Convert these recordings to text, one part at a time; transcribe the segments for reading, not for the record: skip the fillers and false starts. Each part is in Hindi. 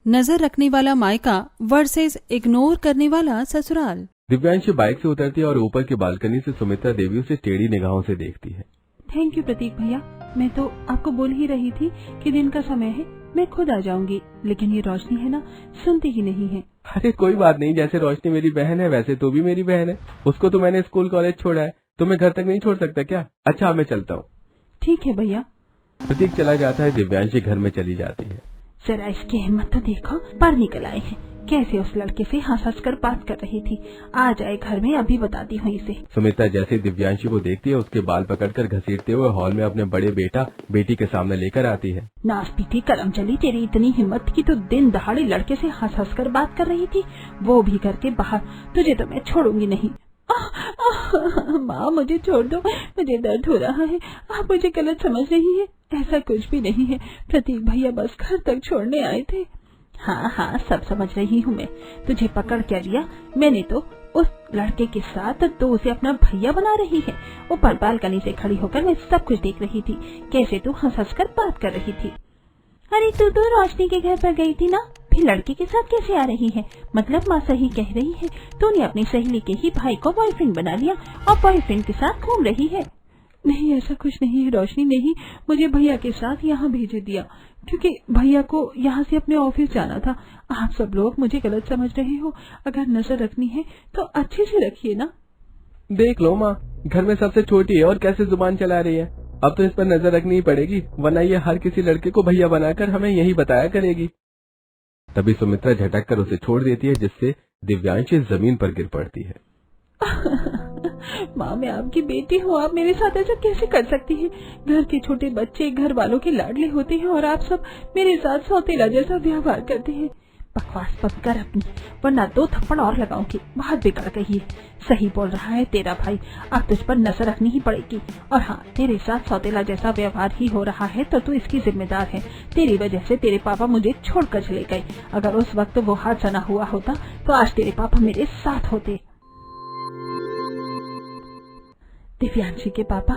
नजर रखने वाला मायका वर्सेस इग्नोर करने वाला ससुराल। दिव्यांशी बाइक से उतरती है और ऊपर की बालकनी से सुमित्रा देवी उसे टेढ़ी निगाहों से देखती है। थैंक यू प्रतीक भैया, मैं तो आपको बोल ही रही थी कि दिन का समय है, मैं खुद आ जाऊंगी, लेकिन ये रोशनी है ना, सुनती ही नहीं है। अरे कोई बात नहीं, जैसे रोशनी मेरी बहन है वैसे तू भी मेरी बहन है। उसको तो मैंने स्कूल कॉलेज छोड़ा है, तुम्हें घर तक नहीं छोड़ सकता क्या? अच्छा मैं चलता हूँ। ठीक है भैया। प्रतीक चला जाता है, दिव्यांशी घर में चली जाती है। जरा इसकी हिम्मत तो देखो, पर निकल आए हैं, कैसे उस लड़के से हंस कर बात कर रही थी। आ जाए घर में, अभी बताती हूँ इसे। सुमित्रा जैसे दिव्यांशी को देखती है उसके बाल पकड़कर घसीटते हुए हॉल में अपने बड़े बेटा बेटी के सामने लेकर आती है। नाच पीटी करम चली, तेरी इतनी हिम्मत की तो दिन दहाड़े लड़के से हंस कर बात कर रही थी, वो भी करके बाहर। तुझे तो मैं छोड़ूंगी नहीं। माँ मुझे छोड़ दो, मुझे दर्द हो रहा है, आप मुझे गलत समझ रही है, ऐसा कुछ भी नहीं है। प्रतीक भैया बस घर तक छोड़ने आए थे। हाँ हाँ सब समझ रही हूँ मैं, तुझे पकड़ क्या लिया मैंने तो उस लड़के के साथ, तो उसे अपना भैया बना रही है। ऊपर बालकनी से खड़ी होकर मैं सब कुछ देख रही थी, कैसे तू हंस कर बात कर रही थी। अरे तू तो रोशनी के घर पर गई थी ना, फिर लड़के के साथ कैसे आ रही है? मतलब माँ सही कह रही है, तूने अपनी सहेली के ही भाई को बॉयफ्रेंड बना लिया और बॉयफ्रेंड के साथ घूम रही है। नहीं ऐसा कुछ नहीं है रोशनी, नहीं, मुझे भैया के साथ यहाँ भेज दिया क्योंकि भैया को यहाँ से अपने ऑफिस जाना था। आप सब लोग मुझे गलत समझ रहे हो, अगर नजर रखनी है तो अच्छे से रखिए ना। देख लो माँ, घर में सबसे छोटी है और कैसे जुबान चला रही है। अब तो इस पर नजर रखनी ही पड़ेगी, वरना ये हर किसी लड़के को भैया बनाकर हमें यही बताया करेगी। तभी सुमित्रा झटक कर उसे छोड़ देती है, जिससे दिव्यांशी जमीन पर गिर पड़ती है। माँ मैं आपकी बेटी हूँ, आप मेरे साथ ऐसा कैसे कर सकती हैं? घर के छोटे बच्चे घर वालों के लाडले होते हैं और आप सब मेरे साथ सौतेला जैसा व्यवहार करते हैं। बकवास बंद कर अपनी, वरना 2 थप्पड़ और लगाऊंगी। बहुत बिगड़ गई है। सही बोल रहा है तेरा भाई, अब तुझ पर नजर रखनी ही पड़ेगी। और हाँ, तेरे साथ सौतेला जैसा व्यवहार ही हो रहा है तो तू इसकी जिम्मेदार है। तेरी वजह से तेरे पापा मुझे छोड़कर चले गए। अगर उस वक्त वो हादसा न हुआ होता तो आज तेरे पापा मेरे साथ होते। दिव्यांशी के पापा,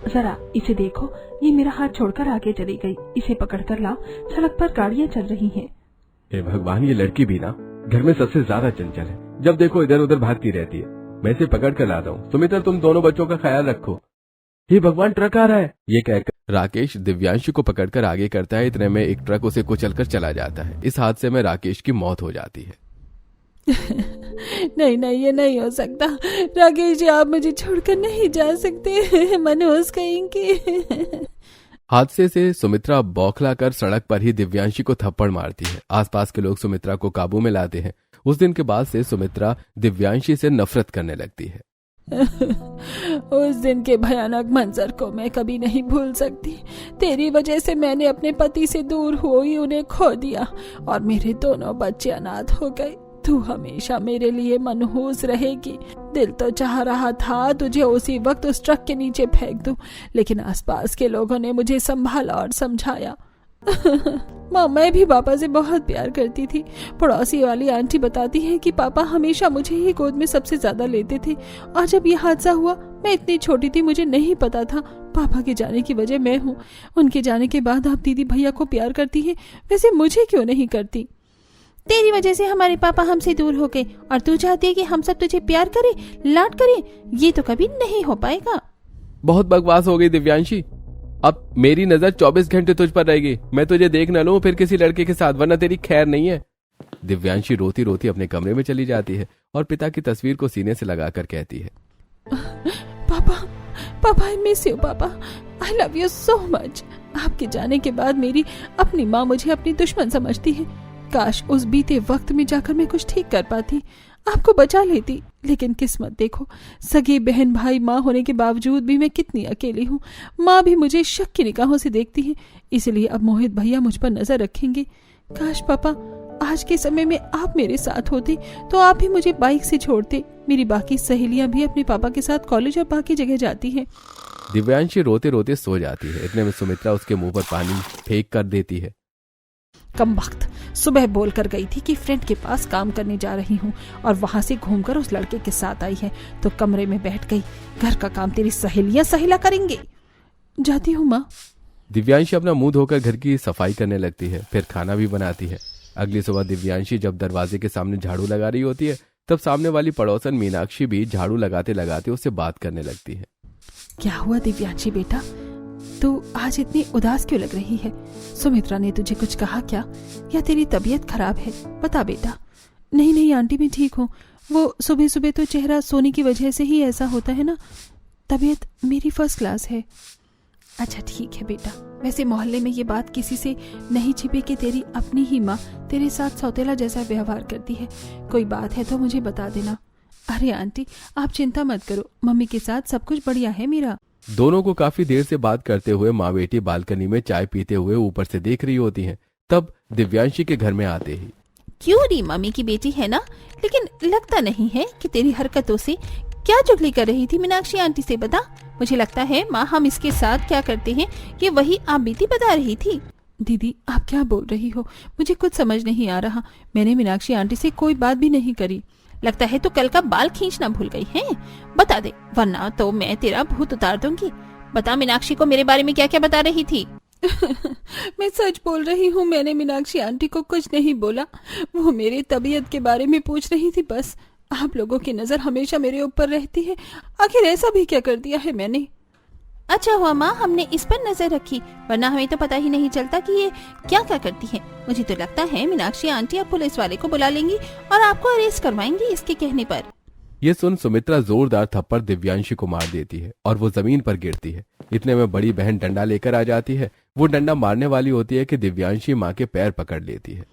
जरा इसे देखो, ये मेरा हाथ छोड़कर आगे चली गई। इसे पकड़कर लाओ, सड़क पर गाड़ियाँ चल रही हैं। हे भगवान, ये लड़की भी ना घर में सबसे ज्यादा चंचल है, जब देखो इधर उधर भागती रहती है। मैं इसे पकड़ कर लाता हूँ। सुमित्रा तुम दोनों बच्चों का ख्याल रखो। हे भगवान, ट्रक आ रहा है। ये कहकर राकेश दिव्यांशी को पकड़कर आगे करता है। इतने में एक ट्रक उसे कुचलकर चला जाता है। इस हादसे में राकेश की मौत हो जाती है। नहीं नहीं, ये नहीं हो सकता। राकेश जी, आप मुझे छोड़कर नहीं जा सकते, मनोज कहेंगे। हादसे से सुमित्रा बौखला कर सड़क पर ही दिव्यांशी को थप्पड़ मारती है। आसपास के लोग सुमित्रा को काबू में लाते हैं। उस दिन के बाद से सुमित्रा दिव्यांशी से नफरत करने लगती है। उस दिन के भयानक मंजर को मैं कभी नहीं भूल सकती। तेरी वजह से मैंने अपने पति से दूर हुई उन्हें खो दिया और मेरे दोनों बच्चे अनाथ हो गए। तू हमेशा मेरे लिए मनहूस रहेगी। दिल तो चाह रहा था तुझे उसी वक्त उस ट्रक के नीचे फेंक दूं, लेकिन आसपास के लोगों ने मुझे संभाला और समझाया। माँ, मैं भी पापा से बहुत प्यार करती थी। पड़ोसी वाली आंटी बताती है कि पापा हमेशा मुझे ही गोद में सबसे ज्यादा लेते थे। और जब ये हादसा हुआ, मैं इतनी छोटी थी, मुझे नहीं पता था पापा के जाने की वजह मैं हूँ। उनके जाने के बाद आप दीदी भैया को प्यार करती है, वैसे मुझे क्यों नहीं करती? तेरी वजह से हमारे पापा हमसे दूर हो गए और तू चाहती है कि हम सब तुझे प्यार करें, लाड करें। ये तो कभी नहीं हो पाएगा। बहुत बकवास हो गई दिव्यांशी। अब मेरी नजर 24 घंटे तुझ पर रहेगी। मैं तुझे देख न लूं फिर किसी लड़के के साथ, वरना तेरी खैर नहीं है। दिव्यांशी रोती रोती अपने कमरे में चली जाती है और पिता की तस्वीर को सीने से लगाकर कहती है, पापा आई मिस यू पापा, I love you so much. आपके जाने के बाद मेरी अपनी माँ मुझे अपनी दुश्मन समझती है। काश उस बीते वक्त में जाकर मैं कुछ ठीक कर पाती, आपको बचा लेती। लेकिन किस्मत देखो, सगी बहन भाई माँ होने के बावजूद भी मैं कितनी अकेली हूँ। माँ भी मुझे शक की निगाहों से देखती है, इसलिए अब मोहित भैया मुझ पर नजर रखेंगे। काश पापा आज के समय में आप मेरे साथ होते तो आप भी मुझे बाइक से छोड़ते। मेरी बाकी सहेलियां भी अपने पापा के साथ कॉलेज और बाकी जगह जाती हैं। दिव्यांशी रोते रोते सो जाती है। इतने में सुमित्रा उसके मुंह पर पानी फेंक कर देती है। कम वक्त सुबह बोल कर गई थी कि फ्रेंड के पास काम करने जा रही हूँ और वहां से घूमकर उस लड़के के साथ आई है तो कमरे में बैठ गई। घर का काम तेरी सहेलियां करेंगे। जाती हूँ माँ। दिव्यांशी अपना मुंह धोकर घर की सफाई करने लगती है, फिर खाना भी बनाती है। अगली सुबह दिव्यांशी जब दरवाजे के सामने झाड़ू लगा रही होती है, तब सामने वाली पड़ोसन मीनाक्षी भी झाड़ू लगाते लगाते उससे बात करने लगती है। क्या हुआ दिव्यांशी बेटा, तू आज इतनी उदास क्यों लग रही है? सुमित्रा ने तुझे कुछ कहा क्या, या तेरी तबीयत खराब है? बता बेटा। नहीं नहीं आंटी, मैं ठीक हूँ। वो सुबह सुबह तो चेहरा सोने की वजह से ही ऐसा होता है ना। तबीयत मेरी फर्स्ट क्लास है। अच्छा ठीक है बेटा। वैसे मोहल्ले में ये बात किसी से नहीं छिपी कि तेरी अपनी ही माँ तेरे साथ सौतेला जैसा व्यवहार करती है। कोई बात है तो मुझे बता देना। अरे आंटी आप चिंता मत करो, मम्मी के साथ सब कुछ बढ़िया है मेरा। दोनों को काफी देर से बात करते हुए माँ बेटी बालकनी में चाय पीते हुए ऊपर से देख रही होती हैं। तब दिव्यांशी के घर में आते ही, क्यों री, मम्मी की बेटी है ना, लेकिन लगता नहीं है कि तेरी हरकतों से क्या चुगली कर रही थी मीनाक्षी आंटी से, बता। मुझे लगता है माँ हम इसके साथ क्या करते हैं ये वही आप बीती बता रही थी। दीदी आप क्या बोल रही हो, मुझे कुछ समझ नहीं आ रहा। मैंने मीनाक्षी आंटी से कोई बात भी नहीं करी। लगता है तो कल का बाल खींचना भूल गई है। बता दे वरना तो मैं तेरा भूत उतार दूंगी। बता मीनाक्षी को मेरे बारे में क्या क्या बता रही थी। मैं सच बोल रही हूँ, मैंने मीनाक्षी आंटी को कुछ नहीं बोला। वो मेरी तबीयत के बारे में पूछ रही थी बस। आप लोगों की नजर हमेशा मेरे ऊपर रहती है, आखिर ऐसा भी क्या कर दिया है मैंने? अच्छा हुआ माँ हमने इस पर नजर रखी, वरना हमें तो पता ही नहीं चलता कि ये क्या क्या करती है। मुझे तो लगता है मीनाक्षी आंटी अब पुलिस वाले को बुला लेंगी और आपको अरेस्ट करवाएंगी इसके कहने पर। ये सुन सुमित्रा जोरदार थप्पड़ दिव्यांशी को मार देती है और वो जमीन पर गिरती है। इतने में बड़ी बहन डंडा लेकर आ जाती है। वो डंडा मारने वाली होती है कि दिव्यांशी माँ के पैर पकड़ लेती है।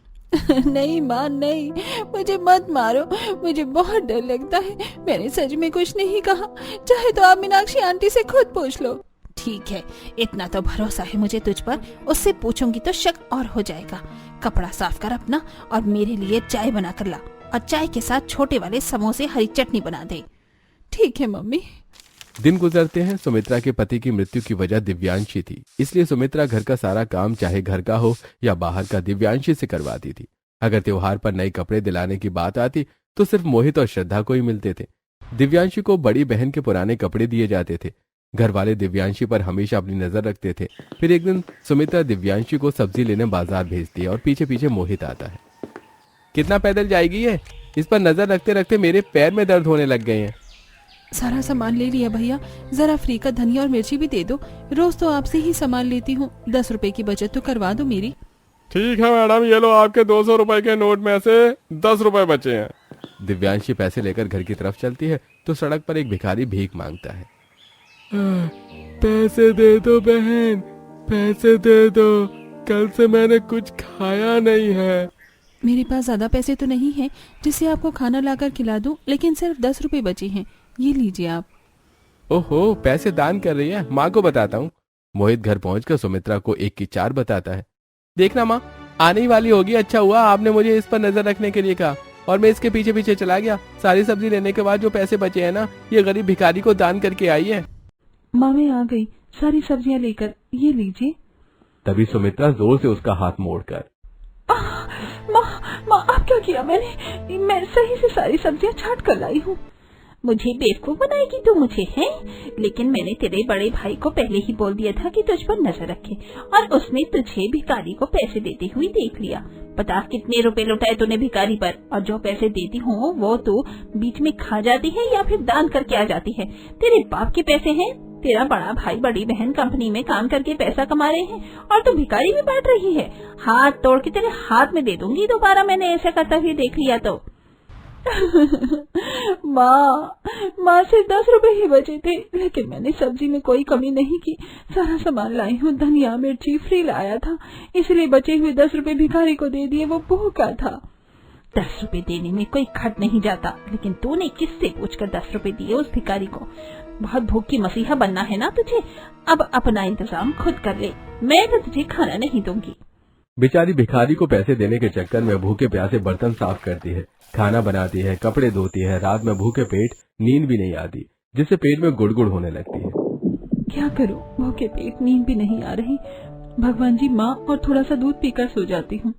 नहीं माँ नहीं, मुझे मत मारो, मुझे बहुत डर लगता है। मैंने सच में कुछ नहीं कहा, चाहे तो आप मीनाक्षी आंटी से खुद पूछ लो। ठीक है, इतना तो भरोसा है मुझे तुझ पर, उससे पूछूंगी तो शक और हो जाएगा। कपड़ा साफ कर अपना और मेरे लिए चाय बना कर ला, और चाय के साथ छोटे वाले समोसे हरी चटनी बना दे। ठीक है मम्मी। दिन गुजरते हैं। सुमित्रा के पति की मृत्यु की वजह दिव्यांशी थी, इसलिए सुमित्रा घर का सारा काम चाहे घर का हो या बाहर का दिव्यांशी से करवाती थी। अगर त्योहार पर नए कपड़े दिलाने की बात आती तो सिर्फ मोहित और श्रद्धा को ही मिलते थे। दिव्यांशी को बड़ी बहन के पुराने कपड़े दिए जाते थे। घर वाले दिव्यांशी पर हमेशा अपनी नजर रखते थे। फिर एक दिन सुमित्रा दिव्यांशी को सब्जी लेने बाजार भेजती है और पीछे पीछे मोहित आता है। कितना पैदल जाएगी ये? इस पर नजर रखते रखते मेरे पैर में दर्द होने लग गए हैं। सारा सामान ले लिया भैया, जरा फ्री का धनिया और मिर्ची भी दे दो। रोज तो आपसे ही सामान लेती हूँ, 10 रुपए की बचत तो करवा दो मेरी। ठीक है मैडम, ये लो आपके 200 रुपए के नोट में से 10 रुपए बचे हैं। दिव्यांशी पैसे लेकर घर की तरफ चलती है तो सड़क पर एक भिखारी भीख मांगता है। पैसे दे दो बहन, पैसे दे दो, कल से मैंने कुछ खाया नहीं है। मेरे पास ज्यादा पैसे तो नहीं है जिससे आपको खाना लाकर खिला दूं, लेकिन सिर्फ 10 रुपए बचे हैं, ये लीजिए आप। ओहो, पैसे दान कर रही है, माँ को बताता हूँ। मोहित घर पहुंचकर सुमित्रा को 1 की 4 बताता है। देखना माँ, आने ही वाली होगी। अच्छा हुआ आपने मुझे इस पर नजर रखने के लिए कहा और मैं इसके पीछे पीछे चला गया। सारी सब्जी लेने के बाद जो पैसे बचे हैं ना, ये गरीब भिखारी को दान करके आई है। माँ मैं आ गई सारी सब्जियाँ लेकर, ये लीजिए। तभी सुमित्रा जोर से उसका हाथ मोड़कर, माँ अब क्या किया मैंने? मैं सही से सारी सब्जियाँ छाट कर लाई हूँ। मुझे बेवकूफ बनाएगी तू मुझे, है? लेकिन मैंने तेरे बड़े भाई को पहले ही बोल दिया था कि तुझ पर नजर रखे, और उसने तुझे भिखारी को पैसे देते हुए देख लिया। पता कितने रुपए लुटाए तूने भिखारी पर, और जो पैसे देती हूँ वो तू बीच में खा जाती है या फिर दान करके आ जाती है। तेरे बाप के पैसे हैं, तेरा बड़ा भाई बड़ी बहन कंपनी में काम करके पैसा कमा रहे हैं और तू भिखारी में बांट रही है। हाथ तोड़ के तेरे हाथ में दे दूंगी दोबारा मैंने ऐसा करता हुए देख लिया तो। माँ सिर्फ 10 रुपए ही बचे थे, लेकिन मैंने सब्जी में कोई कमी नहीं की। सारा सामान लाई हूँ, धनिया मिर्ची फ्री लाया था, इसलिए बचे हुए 10 रुपए भिखारी को दे दिए, वो भूखा था। 10 रुपए देने में कोई खट नहीं जाता, लेकिन तूने किससे पूछकर 10 रुपए दिए उस भिखारी को? बहुत भूख की मसीहा बनना है ना तुझे। अब अपना इंतजाम खुद कर ले, मैं तो तुझे खाना नहीं दूंगी। बेचारी भिखारी को पैसे देने के चक्कर में भूखे प्यासे बर्तन साफ करती है, खाना बनाती है, कपड़े धोती है। रात में भूखे पेट नींद भी नहीं आती, जिससे पेट में गुड़गुड़ होने लगती है। क्या करूं, भूखे पेट नींद भी नहीं आ रही। भगवान जी, माँ और थोड़ा सा दूध पीकर सो जाती हूँ।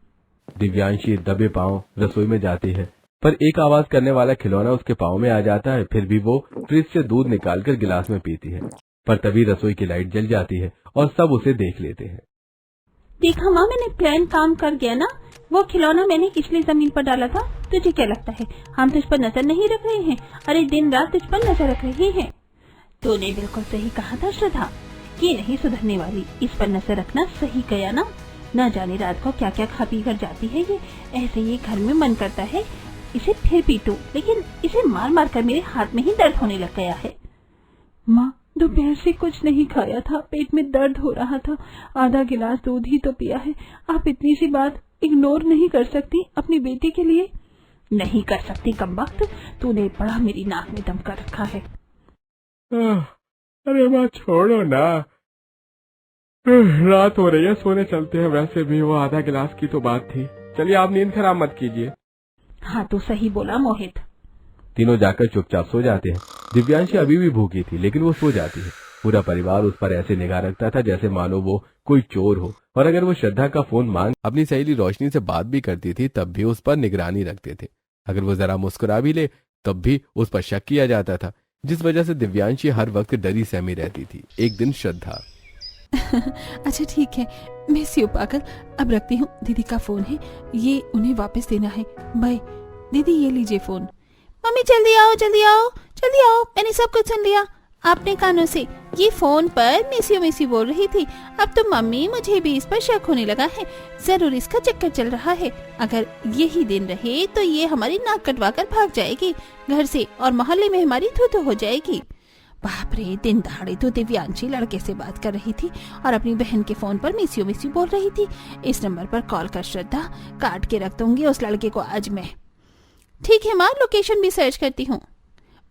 दिव्यांशी दबे पांव रसोई में जाती है, पर एक आवाज करने वाला खिलौना उसके पाँव में आ जाता है। फिर भी वो फ्रिज से दूध निकालकर गिलास में पीती है, पर तभी रसोई की लाइट जल जाती है और सब उसे देख लेते हैं। देखा माँ, मैंने प्लान काम कर गया ना। वो खिलौना मैंने इसलिए जमीन पर डाला था। तुझे क्या लगता है हम तुझ पर नजर नहीं रख रहे हैं? अरे दिन रात तुझ पर नजर रख रहे हैं। तूने बिल्कुल सही कहा था श्रद्धा, ये नहीं सुधरने वाली। इस पर नजर रखना सही गया ना? न जाने रात को क्या क्या खा पी कर जाती है ये। ऐसे ही घर में मन करता है इसे फिर पीटूं, लेकिन इसे मार मार कर मेरे हाथ में ही दर्द होने लग गया है। माँ, दोपहर से कुछ नहीं खाया था, पेट में दर्द हो रहा था, आधा गिलास दूध ही तो पिया है। आप इतनी सी बात इग्नोर नहीं कर सकती अपनी बेटी के लिए? नहीं कर सकती कमबख्त, तूने बड़ा मेरी नाक में दम कर रखा है। अरे माँ छोड़ो ना, रात हो रही है, सोने चलते हैं। वैसे भी वो आधा गिलास की तो बात थी। चलिए आप नींद खराब मत कीजिए। हाँ तो सही बोला मोहित। तीनों जाकर चुपचाप सो जाते हैं। दिव्यांशी अभी भी भूखी थी, लेकिन वो सो जाती है। पूरा परिवार उस पर ऐसे निगाह रखता था जैसे मानो वो कोई चोर हो, और अगर वो श्रद्धा का फोन मांग अपनी सहेली रोशनी से बात भी करती थी तब भी उस पर निगरानी रखते थे। अगर वो जरा मुस्कुरा भी ले तब भी उस पर शक किया जाता था, जिस वजह से दिव्यांशी हर वक्त डरी सहमी रहती थी। एक दिन श्रद्धा अच्छा ठीक है, मैं सी पागल अब रखती हूँ। दीदी का फोन है, ये उन्हें वापस देना है। बाय दीदी, ये लीजिए फोन। मम्मी जल्दी आओ जल्दी आओ जल्दी आओ, मैंने सब कुछ सुन लिया आपने कानों से। ये फोन पर मिसी बोल रही थी। अब तो मम्मी मुझे भी इस पर शक होने लगा है। जरूर इसका चक्कर चल रहा है। अगर यही दिन रहे तो ये हमारी नाक कटवा कर भाग जाएगी घर से, और मोहल्ले में हमारी थू हो जाएगी। बाप रे, दिन दहाड़े तो दिव्यांशी लड़के से बात कर रही थी और अपनी बहन के फोन पर मिसी बोल रही थी। इस नंबर पर कॉल कर श्रद्धा, काट के रख दूंगी उस लड़के को आज मैं। ठीक है माँ, लोकेशन भी सर्च करती हूँ।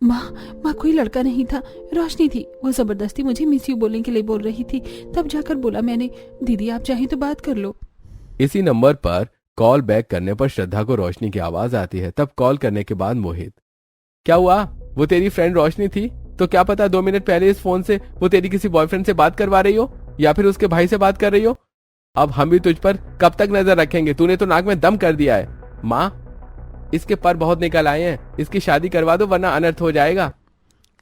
माँ कोई लड़का नहीं था, रोशनी थी। वो जबरदस्ती मुझे मिस यू बोलने के लिए बोल रही थी, तब जाकर बोला मैंने। दीदी आप चाहें तो बात कर लो। इसी नंबर पर कॉल बैक करने पर श्रद्धा को रोशनी की आवाज आती है। तब कॉल करने के बाद मोहित, क्या हुआ? वो तेरी फ्रेंड रोशनी थी? तो क्या पता 2 मिनट पहले इस फोन से वो तेरी किसी बॉयफ्रेंड से बात करवा रही हो, या फिर उसके भाई से बात कर रही हो। अब हम भी तुझ पर कब तक नजर रखेंगे? तूने तो नाक में दम कर दिया है। माँ, इसके पर बहुत निकल आए हैं, इसकी शादी करवा दो वरना अनर्थ हो जाएगा।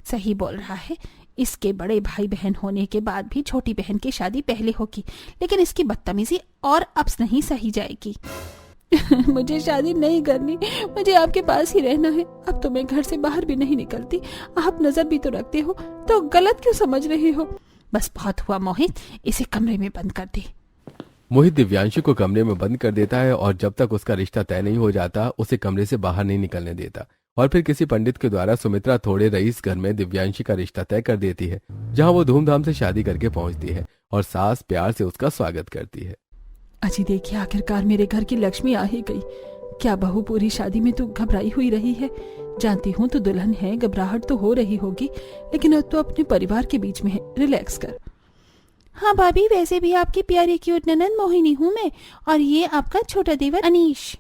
सही बोल रहा है। इसके बड़े भाई बहन होने के बाद भी छोटी बहन की शादी पहले होगी, लेकिन इसकी बदतमीजी और अब नहीं सही जाएगी। मुझे शादी नहीं करनी, मुझे आपके पास ही रहना है। अब तो मैं घर से बाहर भी नहीं निकलती। आप नजर भी तो रखते हो, तो गलत क्यों समझ रहे हो? बस बहुत हुआ मोहित, इसे कमरे में बंद कर दे। मोहित दिव्यांशी को कमरे में बंद कर देता है और जब तक उसका रिश्ता तय नहीं हो जाता उसे कमरे से बाहर नहीं निकलने देता। और फिर किसी पंडित के द्वारा सुमित्रा थोड़े रईस घर में दिव्यांशी का रिश्ता तय कर देती है, जहां वो धूमधाम से शादी करके पहुंचती है और सास प्यार से उसका स्वागत करती है। अजी देखिए, आखिरकार मेरे घर की लक्ष्मी आ ही गई। क्या बहू पूरी शादी में तो घबराई हुई रही है? जानती हूँ तो दुल्हन है, घबराहट तो हो रही होगी, लेकिन अब तो अपने परिवार के बीच में है, रिलैक्स कर। हाँ भाभी, वैसे भी आपकी प्यारी क्यूट ननद मोहिनी हूँ मैं, और ये आपका छोटा देवर अनीश।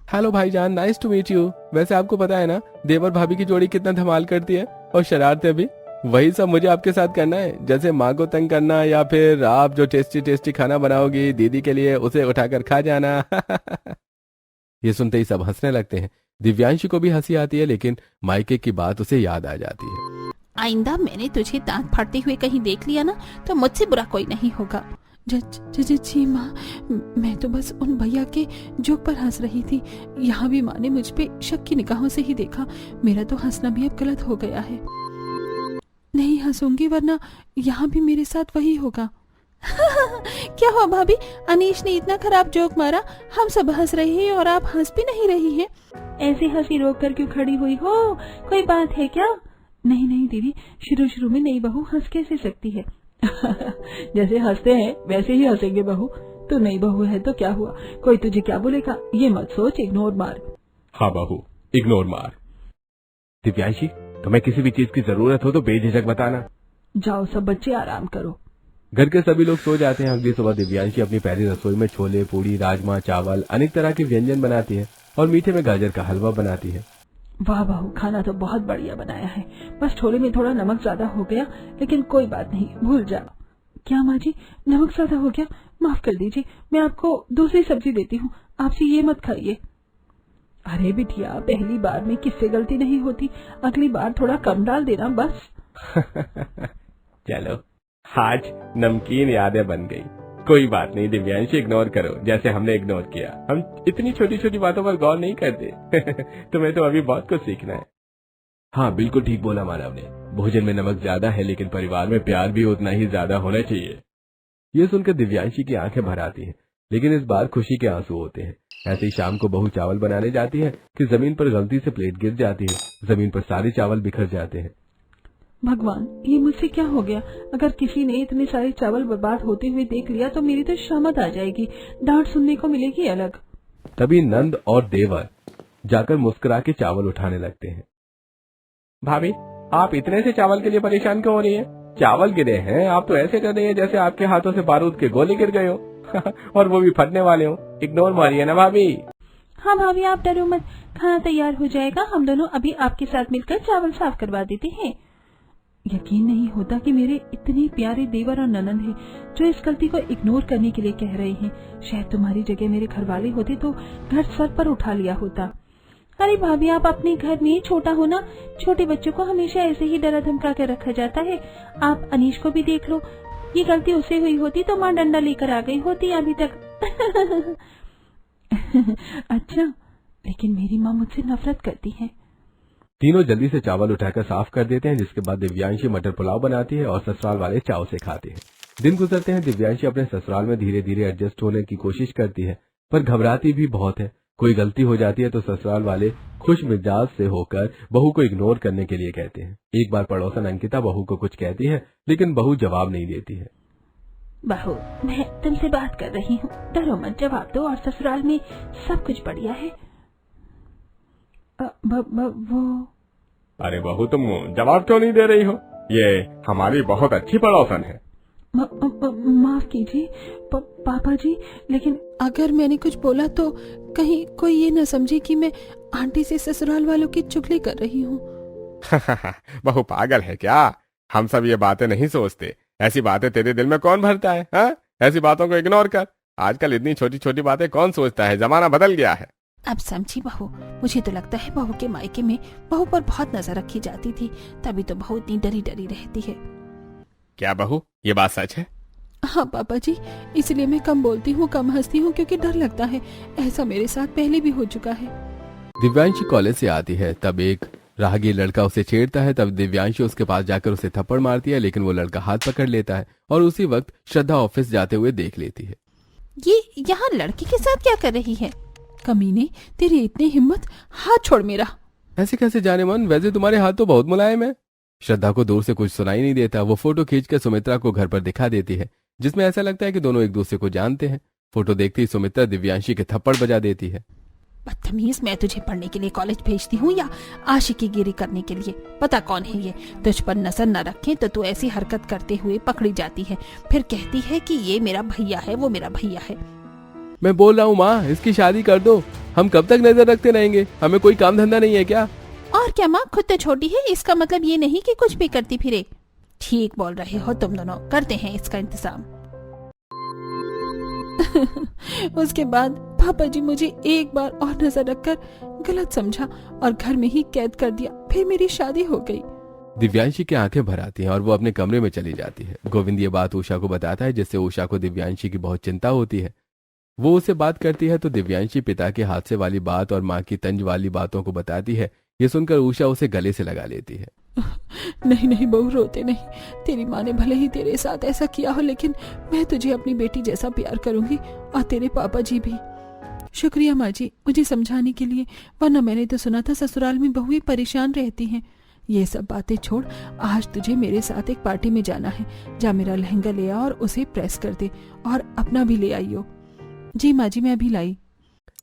हेलो भाईजान, नाइस टू मीट यू। वैसे आपको पता है ना देवर भाभी की जोड़ी कितना धमाल करती है, और शरारतें भी। वही सब मुझे आपके साथ करना है, जैसे माँ को तंग करना, या फिर आप जो टेस्टी टेस्टी खाना बनाओगी दीदी के लिए उसे उठाकर खा जाना। ये सुनते ही सब हंसने लगते हैं। दिव्यांशी को भी हंसी आती है, लेकिन मायके की बात उसे याद आ जाती है। आइंदा मैंने तुझे दांत फाड़ते हुए कहीं देख लिया ना तो मुझसे बुरा कोई नहीं होगा। जी माँ, मैं तो बस उन भैया के जोक पर हंस रही थी। यहाँ भी माँ ने मुझ पे शक की निगाहों से ही देखा। मेरा तो हंसना भी अब गलत हो गया है। नहीं हंसूंगी, वरना यहाँ भी मेरे साथ वही होगा। क्या हुआ भाभी? अनीश ने इतना खराब जोक मारा, हम सब हंस रहे हैं और आप हंस भी नहीं रही हैं। ऐसे हंसी रोक कर क्यों खड़ी हुई हो? कोई बात है क्या? नहीं नहीं दीदी, शुरू में नई बहू हंस कैसे सकती है? जैसे हंसते हैं वैसे ही हंसेंगे बहू। तो नई बहू है तो क्या हुआ, कोई तुझे क्या बोलेगा, ये मत सोच, इग्नोर मार। हाँ बहू, इग्नोर मार। दिव्यांशी, तुम्हें किसी भी चीज की जरूरत हो तो बेझिझक बताना। जाओ सब बच्चे आराम करो। घर के सभी लोग सो जाते हैं। अगली सुबह दिव्यांशी अपनी पहली रसोई में छोले, पूड़ी, राजमा, चावल, अनेक तरह के व्यंजन बनाती है और मीठे में गाजर का हलवा बनाती है। वाह बहू, खाना तो बहुत बढ़िया बनाया है, बस छोले में थोड़ा नमक ज्यादा हो गया, लेकिन कोई बात नहीं, भूल जा। क्या माँ जी, नमक ज्यादा हो गया? माफ कर दीजिए, मैं आपको दूसरी सब्जी देती हूँ, आपसे ये मत खाइए। अरे बिटिया, पहली बार में किससे गलती नहीं होती, अगली बार थोड़ा कम डाल देना बस। चलो, आज नमकीन यादें बन गई। कोई बात नहीं दिव्यांशी, इग्नोर करो जैसे हमने इग्नोर किया। हम इतनी छोटी छोटी बातों पर गौर नहीं करते। तुम्हें तो अभी बहुत कुछ सीखना है। हाँ बिल्कुल ठीक बोला मानव ने, भोजन में नमक ज्यादा है लेकिन परिवार में प्यार भी उतना ही ज्यादा होना चाहिए। ये सुनकर दिव्यांशी की आंखें भर आती हैं, लेकिन इस बार खुशी के आंसू होते हैं। ऐसे ही शाम को बहू चावल बनाने जाती है कि जमीन पर गलती से प्लेट गिर जाती है, जमीन पर सारे चावल बिखर जाते हैं। भगवान, ये मुझसे क्या हो गया? अगर किसी ने इतने सारे चावल बर्बाद होते हुए देख लिया तो मेरी तो शामत आ जाएगी, डांट सुनने को मिलेगी अलग। तभी नंद और देवर जाकर मुस्कुरा के चावल उठाने लगते हैं। भाभी, आप इतने से चावल के लिए परेशान क्यों हो रही है? चावल गिरे हैं, आप तो ऐसे कर रही है जैसे आपके हाथों से बारूद के गोले गिर गए हो। और वो भी फटने वाले हो। इग्नोर मारिए ना भाभी। हाँ भाभी, आप डरो मत, खाना तैयार हो जाएगा। हम दोनों अभी आपके साथ मिलकर चावल साफ करवा देते हैं। यकीन नहीं होता कि मेरे इतने प्यारे देवर और ननंद हैं जो इस गलती को इग्नोर करने के लिए कह रहे हैं। शायद तुम्हारी जगह मेरे घर वाले होते तो घर सर पर उठा लिया होता। अरे भाभी, आप अपने घर में छोटा हो ना, छोटे बच्चों को हमेशा ऐसे ही डरा धमका कर रखा जाता है। आप अनीश को भी देख लो, ये गलती उससे हुई होती तो माँ डंडा लेकर आ गई होती अभी तक। अच्छा, लेकिन मेरी माँ मुझसे नफरत करती है। तीनों जल्दी से चावल उठाकर साफ कर देते हैं, जिसके बाद दिव्यांशी मटर पुलाव बनाती है और ससुराल वाले चाव से खाते हैं। दिन गुजरते हैं, दिव्यांशी अपने ससुराल में धीरे धीरे एडजस्ट होने की कोशिश करती है, पर घबराती भी बहुत है। कोई गलती हो जाती है तो ससुराल वाले खुश मिजाज से होकर बहू को इग्नोर करने के लिए कहते हैं। एक बार पड़ोसन अंकिता बहू को कुछ कहती है, लेकिन बहू जवाब नहीं देती है। बहू, मैं तुमसे बात कर रही हूँ, डरो मत, जवाब दो। और ससुराल में सब कुछ बढ़िया है। वो अरे बहू, तुम जवाब क्यों नहीं दे रही हो? ये हमारी बहुत अच्छी पड़ोसन है। माफ कीजिए पापा जी, लेकिन अगर मैंने कुछ बोला तो कहीं कोई ये न समझे कि मैं आंटी से ससुराल वालों की चुगली कर रही हूँ। बहू पागल है क्या? हम सब ये बातें नहीं सोचते। ऐसी बातें तेरे दिल में कौन भरता है? हाँ, ऐसी बातों को इग्नोर कर। आजकल इतनी छोटी छोटी बातें कौन सोचता है, जमाना बदल गया है। अब समझी बहू, मुझे तो लगता है बहू के मायके में बहू पर बहुत नजर रखी जाती थी, तभी तो बहू इतनी डरी डरी रहती है। क्या बहू, ये बात सच है? हाँ पापा जी, इसलिए मैं कम बोलती हूँ, कम हंसती हूँ, क्योंकि डर लगता है। ऐसा मेरे साथ पहले भी हो चुका है। दिव्यांशी कॉलेज से आती है, तब एक राहगीर लड़का उसे छेड़ता है। तब दिव्यांशी उसके पास जाकर उसे थप्पड़ मारती है, लेकिन वो लड़का हाथ पकड़ लेता है और उसी वक्त श्रद्धा ऑफिस जाते हुए देख लेती है। ये यहाँ लड़की के साथ क्या कर रही है? कमीने, तेरी इतनी हिम्मत, हाथ छोड़ मेरा। ऐसे कैसे जाने मन, वैसे तुम्हारे हाथ तो बहुत मुलायम है। श्रद्धा को दूर से कुछ सुनाई नहीं देता। वो फोटो खींचकर सुमित्रा को घर पर दिखा देती है, जिसमें ऐसा लगता है कि दोनों एक दूसरे को जानते हैं। फोटो देखते ही सुमित्रा दिव्यांशी के थप्पड़ बजा देती है। बदतमीज, मैं तुझे पढ़ने के लिए कॉलेज भेजती हूँ या आशिकी गिरी करने के लिए? पता कौन है ये? तुझ पर नजर न रखे तो तू ऐसी हरकत करते हुए पकड़ी जाती है, फिर कहती है कि ये मेरा भैया है, वो मेरा भैया है। मैं बोल रहा हूँ माँ, इसकी शादी कर दो। हम कब तक नजर रखते रहेंगे? हमें कोई काम धंधा नहीं है क्या? और क्या माँ, खुद तो छोटी है, इसका मतलब ये नहीं कि कुछ भी करती फिरे। ठीक बोल रहे हो तुम दोनों, करते हैं इसका इंतजाम। उसके बाद पापा जी मुझे एक बार और नजर रखकर गलत समझा और घर में ही कैद कर दिया, फिर मेरी शादी हो गई। दिव्यांशी की आंखें भर आती हैं और वो अपने कमरे में चली जाती है। गोविंद ये बात उषा को बताता है, जिससे उषा को दिव्यांशी की बहुत चिंता होती है। वो उससे बात करती है तो दिव्यांशी पिता के हादसे वाली बात और माँ की तंज वाली बातों को बताती है। ये सुनकर उषा उसे गले से लगा लेती है। नहीं नहीं बहू, रोते नहीं। तेरी माँ ने भले ही तेरे साथ ऐसा किया हो, लेकिन मैं तुझे अपनी बेटी जैसा प्यार करूंगी, और तेरे पापा जी भी। शुक्रिया माँ जी मुझे समझाने के लिए, वरना मैंने तो सुना था ससुराल में बहुएं परेशान रहती हैं। ये सब बातें छोड़, आज तुझे मेरे साथ एक पार्टी में जाना है। जा मेरा लहंगा ले आ और उसे प्रेस कर दे, और अपना भी ले आइयो। जी माँ जी, मैं अभी लाई।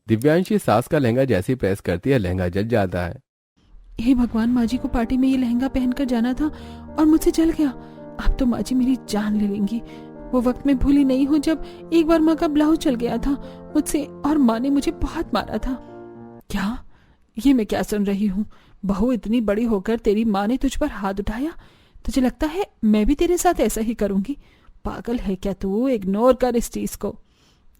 दिव्यांशी सास का लहंगा जैसे ही प्रेस करती है, लहंगा जल जाता है। हे भगवान, माँ जी को पार्टी में ये लहंगा पहनकर जाना था और मुझसे जल गया। अब तो माँ जी मेरी जान ले लेंगी। वो वक्त मैं भूली नहीं हूँ जब एक बार माँ का ब्लाउज चल गया था मुझसे और माँ ने मुझे बहुत मारा था। क्या ये मैं क्या सुन रही हूँ? बहू, इतनी बड़ी होकर तेरी माँ ने तुझ पर हाथ उठाया? तुझे लगता है मैं भी तेरे साथ ऐसा ही करूंगी? पागल है क्या तू? इग्नोर कर इस चीज को।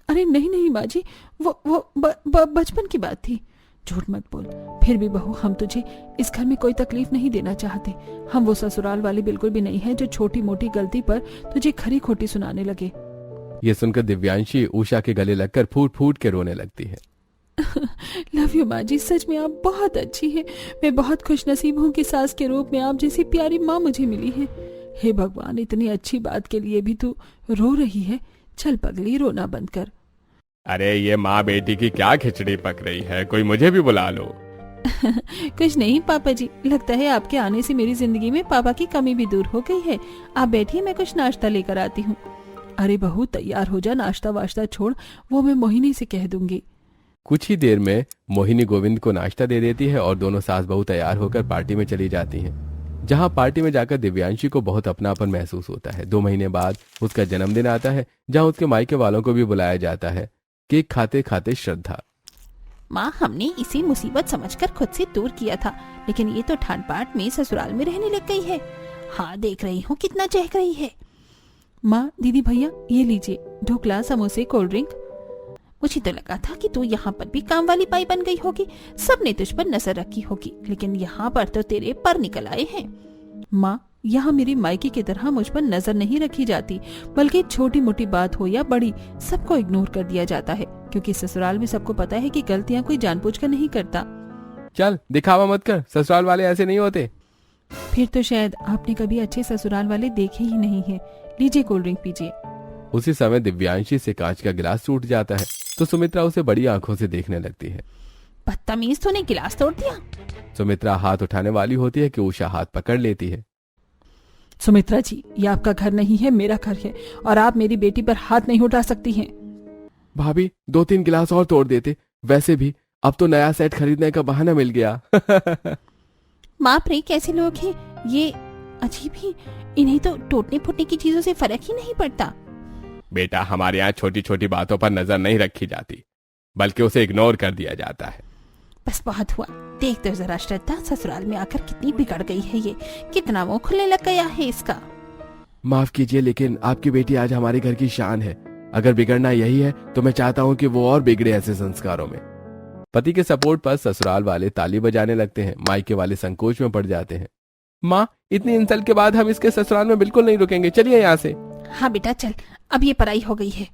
अरे नहीं नहीं माँ जी, वो बचपन की बात थी। झूठ मत बोल। फिर भी बहू, हम तुझे इस घर में कोई तकलीफ नहीं देना चाहते। हम वो ससुराल वाले बिल्कुल भी नहीं है जो छोटी मोटी गलती पर तुझे खरी खोटी सुनाने लगे। ये सुनकर दिव्यांशी उषा के गले लगकर फूट फूट के रोने लगती है। लव यू माँ जी, सच में आप बहुत अच्छी हैं। मैं बहुत खुशनसीब हूँ कि सास के रूप में आप जैसी प्यारी माँ मुझे मिली है। हे भगवान, इतनी अच्छी बात के लिए भी तू रो रही है। चल पगली, रोना बंद कर। अरे ये माँ बेटी की क्या खिचड़ी पक रही है, कोई मुझे भी बुला लो। कुछ नहीं पापा जी, लगता है आपके आने से मेरी जिंदगी में पापा की कमी भी दूर हो गई है। आप बैठिए, मैं कुछ नाश्ता लेकर आती हूँ। अरे बहू, तैयार हो जा, नाश्ता वाश्ता छोड़, वो मैं मोहिनी से कह दूंगी। कुछ ही देर में मोहिनी गोविंद को नाश्ता दे देती है और दोनों सास बहू तैयार होकर पार्टी में चली जाती हैं। जहां पार्टी में जाकर दिव्यांशी को बहुत अपनापन महसूस होता है। 2 महीने बाद उसका जन्मदिन आता है, जहां उसके मायके वालों को भी बुलाया जाता है। केक खाते खाते श्रद्धा, माँ, हमने इसे मुसीबत समझकर खुद से दूर किया था, लेकिन ये तो ठाट बाट में ससुराल में रहने लग गई है। हाँ, देख रही हूँ कितना चहक रही है। माँ, दीदी, भैया, ये लीजिए ढोकला, समोसे, कोल्ड ड्रिंक। मुझे तो लगा था कि तू यहाँ पर भी काम वाली पाई बन गई होगी, सबने तुझ पर नजर रखी होगी, लेकिन यहाँ पर तो तेरे पर निकल आए हैं। माँ, यहाँ मेरी मायके की तरह मुझ पर नजर नहीं रखी जाती, बल्कि छोटी मोटी बात हो या बड़ी, सबको इग्नोर कर दिया जाता है, क्योंकि ससुराल में सबको पता है कि गलतियाँ कोई जानबूझकर नहीं करता। चल दिखावा मत कर, ससुराल वाले ऐसे नहीं होते। फिर तो शायद आपने कभी अच्छे ससुराल वाले देखे ही नहीं है। लीजिए कोल्ड ड्रिंक पीजिए। उसी समय दिव्यांशी से कांच का गिलास टूट जाता है तो सुमित्रा उसे बड़ी आंखों से देखने लगती है। बदतमीज, तूने गिलास तोड़ दिया। सुमित्रा हाथ उठाने वाली होती है कि उषा हाथ पकड़ लेती है। सुमित्रा जी, ये आपका घर नहीं है, मेरा घर है, और आप मेरी बेटी पर हाथ नहीं उठा सकती हैं। भाभी, 2-3 गिलास और तोड़ देते, वैसे भी अब तो नया सेट खरीदने का बहाना मिल गया। बाप रे, कैसे लोग हैं ये, अजीब ही। इन्हें तो टूटने फूटने की चीजों से फर्क ही नहीं पड़ता। बेटा, हमारे यहाँ छोटी छोटी बातों पर नजर नहीं रखी जाती, बल्कि उसे इग्नोर कर दिया जाता है। बस बहुत हुआ, देख तो जरा श्रद्धा, ससुराल में आकर कितनी बिगड़ गई है ये, कितना मुंह खुलने लग गया है इसका। माफ कीजिए, लेकिन आपकी बेटी आज हमारे घर की शान है। अगर बिगड़ना यही है तो मैं चाहता हूँ कि वो और बिगड़े ऐसे संस्कारों में। पति के सपोर्ट पर ससुराल वाले ताली बजाने लगते हैं। मायके वाले संकोच में पड़ जाते हैं। माँ, इतनी इंसल्ट के बाद हम इसके ससुराल में बिल्कुल नहीं रुकेंगे, चलिए यहाँ से। हाँ बेटा चल, अब ये पराई हो गई है।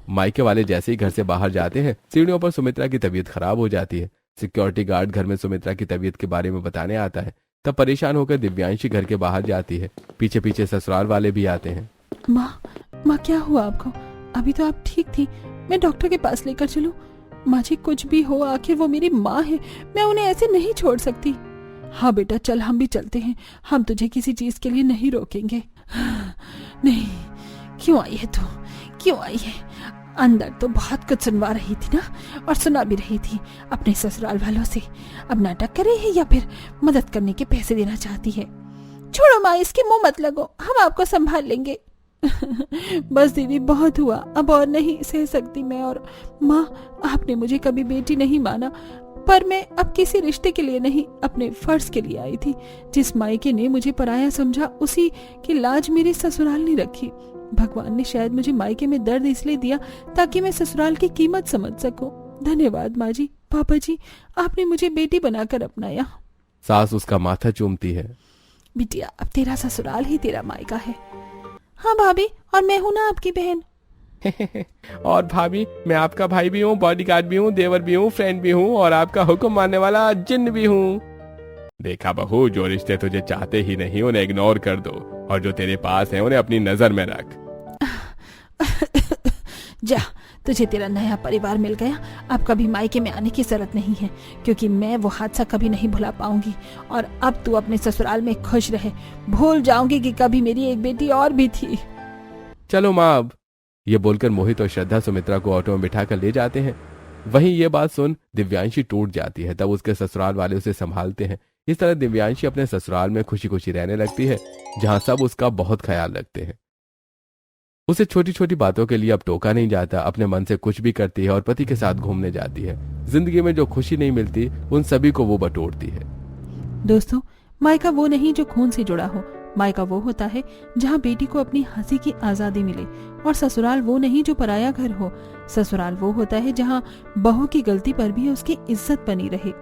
मायके वाले जैसे ही घर से बाहर जाते हैं, सीढ़ियों पर सुमित्रा की तबीयत खराब हो जाती है। सिक्योरिटी गार्ड घर में सुमित्रा की तबीयत के बारे में बताने आता है। तब परेशान होकर दिव्यांशी घर के बाहर जाती है। पीछे पीछे ससुराल वाले भी आते हैं। माँ, क्या हुआ आपको? अभी तो आप ठीक थी, मैं डॉक्टर के पास लेकर चलूं? माँ जी, कुछ भी हो, आखिर वो मेरी माँ है, मैं उन्हें ऐसे नहीं छोड़ सकती। हाँ बेटा चल, हम भी चलते हैं, हम तुझे किसी चीज के लिए नहीं रोकेंगे। नहीं, क्यों आई है तू, क्यों आई है? अंदर तो बहुत कुछ सुनवा रही थी ना, और सुना भी रही थी अपने ससुराल वालों से। अब नाटक कर रही है या फिर मदद करने के पैसे देना चाहती है? छोड़ो माँ, इसके मुंह मत लगो, हम आपको संभाल लेंगे। बस दीदी, बहुत हुआ, अब और नहीं सह सकती मैं। और माँ, आपने मुझे कभी बेटी नहीं माना, पर मैं अब किसी रिश्ते के लिए नहीं, अपने फर्ज के लिए आई थी। जिस मायके ने मुझे पराया समझा, उसी की लाज मेरे ससुराल ने रखी। भगवान ने शायद मुझे मायके में दर्द इसलिए दिया ताकि मैं ससुराल की कीमत समझ सकूं। धन्यवाद माँ जी, पापा जी, आपने मुझे बेटी बनाकर अपनाया। सास उसका माथा चूमती है। बिटिया, अब तेरा ससुराल ही तेरा मायका है। हाँ भाभी, और मैं हूँ ना आपकी बहन। और भाभी, मैं आपका भाई भी हूँ, बॉडीगार्ड भी हूँ, देवर भी हूँ, फ्रेंड भी हूँ, और आपका हुक्म मानने वाला जिन्न भी हूँ। देखा बहू, जो रिश्ते तुझे चाहते ही नहीं उन्हें इग्नोर कर दो, और जो तेरे पास है उन्हें अपनी नजर में रख। जा, तुझे तेरा नया परिवार मिल गया, अब कभी मायके में आने की जरूरत नहीं है, क्योंकि मैं वो हादसा कभी नहीं भुला पाऊंगी। और अब तू अपने ससुराल में खुश रहे, भूल जाऊंगी कि कभी मेरी एक बेटी और भी थी। चलो माँ अब। ये बोलकर मोहित और श्रद्धा सुमित्रा को ऑटो में बिठाकर ले जाते हैं। वहीं ये बात सुन दिव्यांशी टूट जाती है। तब उसके ससुराल वाले उसे संभालते हैं। इस तरह दिव्यांशी अपने ससुराल में खुशी खुशी रहने लगती है, जहां सब उसका बहुत ख्याल रखते हैं। उसे छोटी छोटी बातों के लिए अब टोका नहीं जाता, अपने मन से कुछ भी करती है और पति के साथ घूमने जाती है। जिंदगी में जो खुशी नहीं मिलती उन सभी को वो बटोरती है। दोस्तों, मायका वो नहीं जो खून से जुड़ा हो, मायका वो होता है जहाँ बेटी को अपनी हंसी की आजादी मिले, और ससुराल वो नहीं जो पराया घर हो। ससुराल वो होता है जहाँ बहू की गलती पर भी उसकी इज्जत बनी रहे।